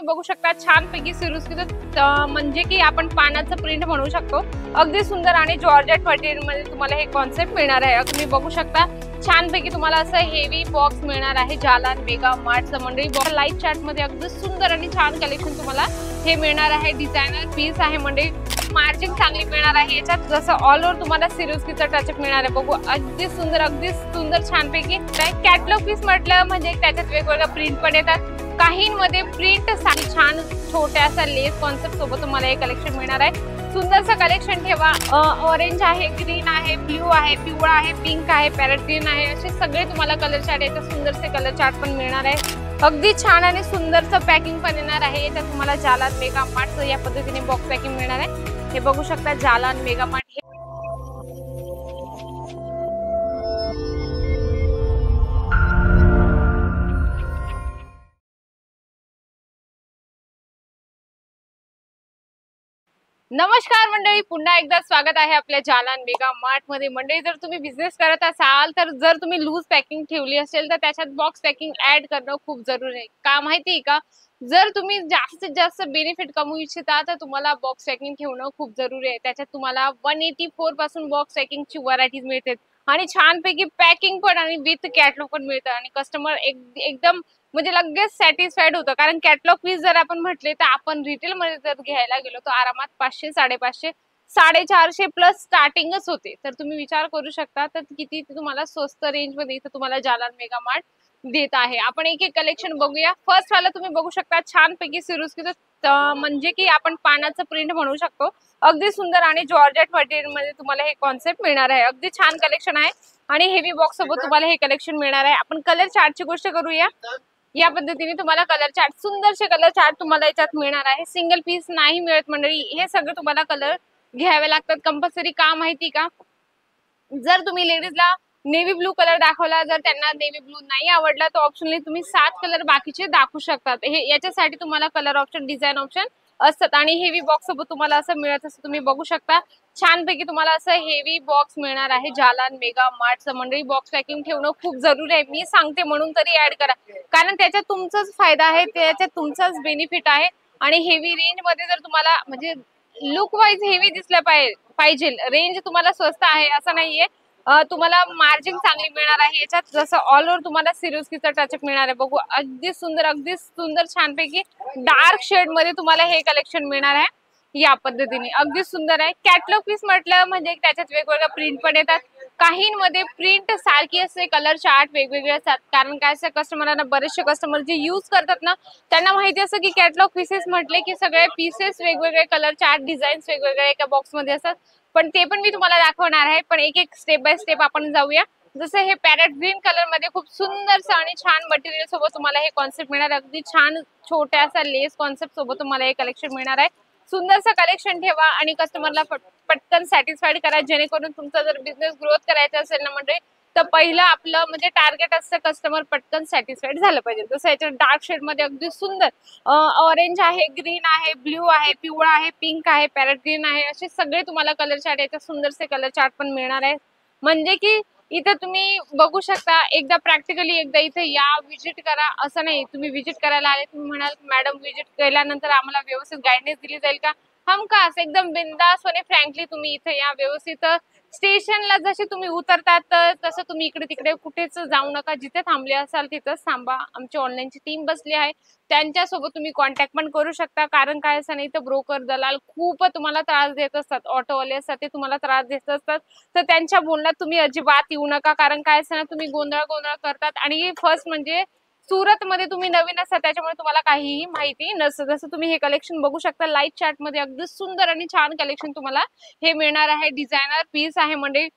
बघू शकता छानपैकी सिरोस्कीचं म्हणजे की आपण पानाचं प्रिंट म्हणू शकतो। अगदी सुंदर आणि जॉर्जेट मटेरियल मध्ये तुम्हाला हे कॉन्सेप्ट मिळणार आहे। तुम्ही बघू शकता छानपैकी तुम्हाला असं हेवी बॉक्स मिळणार आहे जालान मेगा मार्टचं मंडळी। बॉक्स लाईट चार्ट मध्ये अगदी सुंदर आणि छान कलेक्शन तुम्हाला हे मिळणार आहे। डिझायनर पीस आहे मंडळी, मार्जिन चांगली मिळणार आहे याच्यात। जसं ऑल ओव्हर तुम्हाला सिरोस्कीचा टचअप मिळणार आहे। बघू अगदी सुंदर छानपैकी कॅटलॉग पीस म्हटलं म्हणजे त्याच्यात वेगवेगळ्या प्रिंट पण येतात। काहींमध्ये प्रिंट छान छोट्यासा लेस कॉन्सेप्ट सोबत तुम्हाला हे कलेक्शन मिळणार आहे। सुंदरचं कलेक्शन ठेवा। ऑरेंज आहे, ग्रीन आहे, ब्ल्यू आहे, पिवळा आहे, पिंक आहे, पॅरेट ग्रीन आहे, असे सगळे तुम्हाला कलर चार्ट याच्यात सुंदरसे कलर चार्ट पण मिळणार आहे। अगदी छान आणि सुंदरचं पॅकिंग पण येणार आहे। याच्यात तुम्हाला जालान मेगा मार्टचं या पद्धतीने बॉक्स पॅकिंग मिळणार आहे। हे बघू शकता जालान मेगा मार्ट। नमस्कार मंडळी, पुन्हा एकदा स्वागत आहे आपल्या जालान मेगा मार्ट मध्ये। मंडळी जर तुम्ही बिझनेस करत असाल तर जर तुम्ही लूज पॅकिंग ठेवली असेल तर त्याच्यात बॉक्स पॅकिंग ऍड करणं खूप जरुरी आहे। का माहिती का, जर तुम्ही जास्तीत जास्त बेनिफिट कमवू इच्छिता तर तुम्हाला बॉक्स पॅकिंग ठेवणं खूप जरुरी आहे। त्याच्यात तुम्हाला 184 पासून बॉक्स पॅकिंगची व्हरायटीज मिळते आणि छानपैकी पॅकिंग पण आणि विथ कॅटलॉग पण मिळतं आणि कस्टमर एकदम म्हणजे लगेच सॅटिस्फाईड होतं। कारण कॅटलॉग पीस जर आपण म्हटले तर आपण रिटेल मध्ये जर घ्यायला गेलो तर आरामात 500, 550, 450 प्लस स्टार्टिंगच होते। तर तुम्ही विचार करू शकता तर किती तुम्हाला स्वस्त रेंज मध्ये इथं तुम्हाला जालान मेगा मार्ट देत आहे। आपण एक एक कलेक्शन बघूया। फर्स्ट वाला तुम्ही बघू शकता छानपैकी सिरोस्कीचं म्हणजे की आपण पानाचं प्रिंट म्हणू शकतो। अगदी सुंदर आणि जॉर्जेट मटेरियल मध्ये तुम्हाला हे कॉन्सेप्ट मिळणार आहे। अगदी छान कलेक्शन आहे आणि हेवी बॉक्स सोबत तुम्हाला हे कलेक्शन मिळणार आहे। आपण कलर चार्टची गोष्ट करूया। या पद्धतीने तुम्हाला कलर चार्ट, सुंदरसे कलर चार्ट तुम्हाला याच्यात मिळणार आहे। सिंगल पीस नाही मिळत मंडळी, हे सगळे तुम्हाला कलर घ्यावे लागतात कंपल्सरी। का माहिती का, जर तुम्ही लेडीजला नेव्ही ब्लू कलर दाखवला, जर त्यांना नेव्ही ब्लू नाही आवडला तर ऑप्शनली तुम्ही 7 कलर बाकीचे दाखवू शकतात। हे याच्यासाठी तुम्हाला कलर ऑप्शन, डिझाईन ऑप्शन असतात आणि हेवी बॉक्स सोबत तुम्हाला असं मिळत असं तुम्ही बघू शकता। छानपैकी तुम्हाला असं हेवी बॉक्स मिळणार आहे जालान मेगा मार्टचं मंडळी। बॉक्स पॅकिंग ठेवणं खूप जरुरी आहे, मी सांगते म्हणून तरी ऍड करा, कारण त्याच्यात तुमचाच फायदा आहे, त्याच्यात तुमचाच बेनिफिट आहे। आणि हेवी रेंज मध्ये जर तुम्हाला म्हणजे लुक वाईज हेवी दिसलं पाहिजे, रेंज तुम्हाला स्वस्त आहे असं नाहीये, तुम्हाला मार्जिन चांगली मिळणार आहे याच्यात। जसं ऑल ओव्हर तुम्हाला सिरोस्कीचा टचअप मिळणार आहे। बघू अगदी सुंदर छानपैकी डार्क शेड मध्ये तुम्हाला हे कलेक्शन मिळणार आहे। या पद्धतीने अगदी सुंदर आहे। कॅटलॉग पीस म्हटलं म्हणजे त्याच्यात वेगवेगळ्या प्रिंट पण येतात। काहींमध्ये प्रिंट सारखी असते, कलर चार्ट वेगवेगळे असतात। कारण काय असं कस्टमरांना, बरेचसे कस्टमर जे यूज करतात ना त्यांना माहिती असतं की कॅटलॉग पीसेस म्हटले की सगळे पीसेस वेगवेगळे, कलर चार्ट, डिझाईन्स वेगवेगळे एका बॉक्स मध्ये असतात। पण ते पण मी तुम्हाला दाखवणार आहे, पण एक एक स्टेप बाय स्टेप आपण जाऊया। जसं हे पॅरेट ग्रीन कलर मध्ये खूप सुंदरसं आणि छान मटेरियल सोबत तुम्हाला हे कॉन्सेप्ट मिळणार आहे। अगदी छान छोट्यासा लेस कॉन्सेप्ट सोबत तुम्हाला हे कलेक्शन मिळणार आहे। सुंदरचं कलेक्शन ठेवा आणि कस्टमरला पटकन सॅटिस्फाईड करा, जेणेकरून तुमचा जर बिझनेस ग्रोथ करायचा असेल ना म्हणजे तर पहिलं आपलं म्हणजे टार्गेट असतं कस्टमर पटकन सॅटिस्फाईड झालं पाहिजे। जसं याच्यात डार्क शेड मध्ये अगदी सुंदर ऑरेंज आहे, ग्रीन आहे, ब्ल्यू आहे, पिवळा आहे, पिंक आहे, पॅरेट ग्रीन आहे, असे सगळे तुम्हाला कलर चार्ट याच्यात सुंदरसे कलर चार्ट पण मिळणार आहे। म्हणजे की इथं तुम्ही बघू शकता, एकदा प्रॅक्टिकली एकदा इथे या, विजिट करा, असं नाही तुम्ही विजिट करायला आले तुम्ही म्हणाल मॅडम विजिट केल्यानंतर आम्हाला व्यवस्थित गायडन्स दिली जाईल का, हमखास एकदम बिंदासपणे फ्रँकली तुम्ही इथे या। व्यवस्थित स्टेशनला जसे तुम्ही उतरतात तसं तुम्ही इकडे तिकडे कुठेच जाऊ नका, जिथे थांबले असाल तिथंच थांबा। आमची ऑनलाईनची टीम बसली आहे, त्यांच्यासोबत तुम्ही कॉन्टॅक्ट पण करू शकता। कारण काय असं नाही तर ब्रोकर दलाल खूप तुम्हाला त्रास देत असतात, ऑटोवाले असतात ते तुम्हाला त्रास देत असतात, तर त्यांच्या बोलण्यात तुम्ही अजिबात येऊ नका। कारण काय असं ना तुम्ही गोंधळ करतात आणि फर्स्ट म्हणजे सुरत मध्ये तुम्ही नवीन असता त्याच्यामुळे तुम्हाला काहीही माहिती नसतं। जसं तुम्ही हे कलेक्शन बघू शकता लाईट चार्ट मध्ये अगदी सुंदर आणि छान कलेक्शन तुम्हाला हे मिळणार आहे। डिझायनर पीस आहे म्हणजे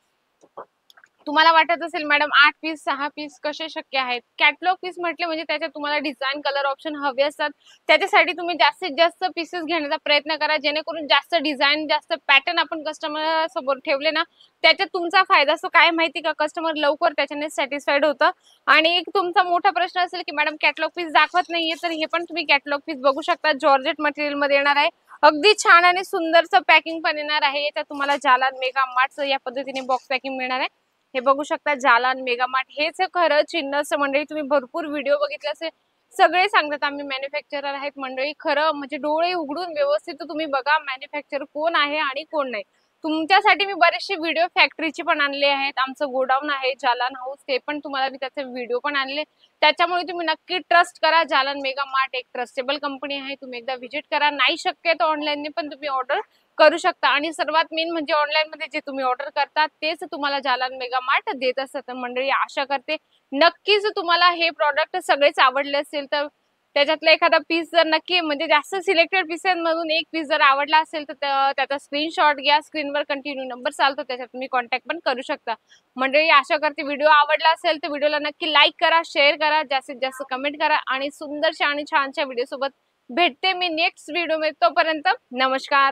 तुम्हाला वाटत असेल मॅडम 8 पीस 6 पीस कसे शक्य आहेत, कॅटलॉग पीस म्हटले म्हणजे त्याच्यात तुम्हाला डिझाईन, कलर ऑप्शन हवे असतात। त्याच्यासाठी तुम्ही जास्तीत जास्त पीसेस घेण्याचा प्रयत्न करा, जेणेकरून जास्त डिझाईन, जास्त पॅटर्न आपण कस्टमर समोर ठेवले ना त्याच्यात तुमचा फायदा असतो। काय माहिती का, कस्टमर लवकर त्याच्याने सॅटिस्फाईड होतं। आणि एक तुमचा मोठा प्रश्न असेल की मॅडम कॅटलॉग पीस दाखवत नाहीये, तर हे पण तुम्ही कॅटलॉग पीस बघू शकता, जॉर्जेट मटेरियल मध्ये येणार आहे। अगदी छान आणि सुंदरचं पॅकिंग पण येणार आहे। याच्यात तुम्हाला जालान मेगा मार्टचं या पद्धतीने बॉक्स पॅकिंग मिळणार आहे। हे बघू शकता जालान मेगा मार्ट, हेच खरं चिन्ह असं मंडळी। तुम्ही भरपूर व्हिडिओ बघितले असेल, सगळे सांगतात आम्ही मॅन्युफॅक्चरर आहेत मंडळी. खरं म्हणजे डोळे उघडून व्यवस्थित तुम्ही बघा मॅन्युफॅक्चरर कोण आहे आणि कोण नाही. तुमच्यासाठी मी बरेचसे व्हिडिओ फॅक्टरीचे पण आणले आहेत. आमचं गोडाऊन आहे जालन हाऊस, ते पण तुम्हाला मी त्याचे व्हिडिओ पण आणले. त्याच्यामुळे तुम्ही नक्की ट्रस्ट करा. जालन मेगा मार्ट एक ट्रस्टेबल कंपनी आहे. तुम्ही एकदा व्हिजिट करा. नाही शक्य तर ऑनलाईन पण तुम्ही ऑर्डर करू शकता. आणि सर्वात मेन म्हणजे ऑनलाईन मध्ये जे तुम्ही ऑर्डर करता तेच तुम्हाला जालन मेगा मार्ट देत असतात. मंडळी आशा करते नक्कीच तुम्हाला हे प्रॉडक्ट सगळेच आवडले असेल, तर त्याच्यातला एखादा पीस जर नक्की म्हणजे जास्त सिलेक्टेड पीसेसमधून एक पीस जर आवडला असेल तर त्याचा स्क्रीनशॉट घ्या. स्क्रीनवर कंटिन्यू नंबर चालतो, त्याच्यात तुम्ही कॉन्टॅक्ट पण करू शकता. मंडळी आशा करते व्हिडिओ आवडला असेल तर व्हिडिओला नक्की लाईक करा, शेअर करा, जास्तीत जास्त कमेंट करा आणि सुंदरशा आणि छानशा व्हिडिओ सोबत भेटते मी नेक्स्ट व्हिडिओ मध्ये. तोपर्यंत नमस्कार.